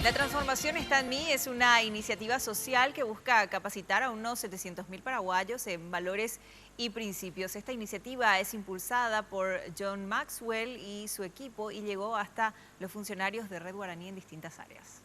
La transformación está en mí es una iniciativa social que busca capacitar a unos 700.000 paraguayos en valores y principios. Esta iniciativa es impulsada por John Maxwell y su equipo y llegó hasta los funcionarios de Red Guaraní en distintas áreas.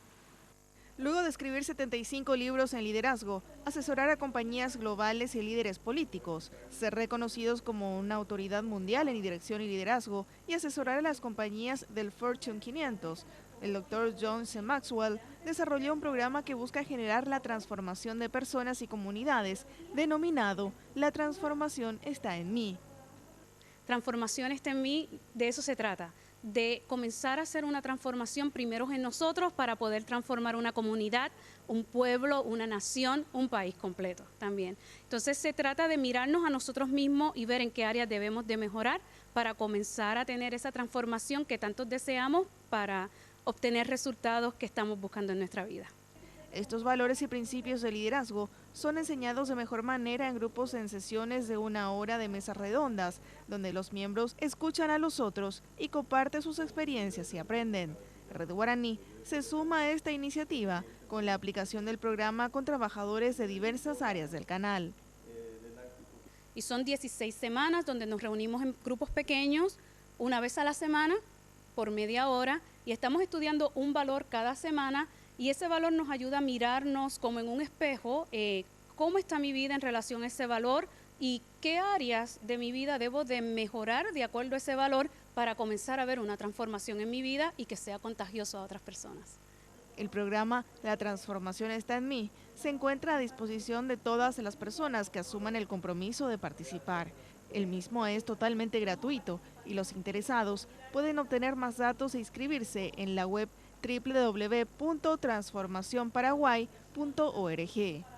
Luego de escribir 75 libros en liderazgo, asesorar a compañías globales y líderes políticos, ser reconocidos como una autoridad mundial en dirección y liderazgo y asesorar a las compañías del Fortune 500, el Dr. John C. Maxwell desarrolló un programa que busca generar la transformación de personas y comunidades, denominado La transformación está en mí. Transformación está en mí, de eso se trata, de comenzar a hacer una transformación primero en nosotros para poder transformar una comunidad, un pueblo, una nación, un país completo también. Entonces se trata de mirarnos a nosotros mismos y ver en qué áreas debemos de mejorar para comenzar a tener esa transformación que tantos deseamos para obtener resultados que estamos buscando en nuestra vida. Estos valores y principios de liderazgo son enseñados de mejor manera en grupos en sesiones de 1 hora de mesas redondas, donde los miembros escuchan a los otros y comparten sus experiencias y aprenden. Red Guaraní se suma a esta iniciativa con la aplicación del programa con trabajadores de diversas áreas del canal. Y son 16 semanas donde nos reunimos en grupos pequeños, una vez a la semana, por media hora, y estamos estudiando un valor cada semana. Y ese valor nos ayuda a mirarnos como en un espejo, cómo está mi vida en relación a ese valor y qué áreas de mi vida debo de mejorar de acuerdo a ese valor para comenzar a ver una transformación en mi vida y que sea contagioso a otras personas. El programa La transformación está en mí se encuentra a disposición de todas las personas que asuman el compromiso de participar. El mismo es totalmente gratuito y los interesados pueden obtener más datos e inscribirse en la web www.transformacionparaguay.org.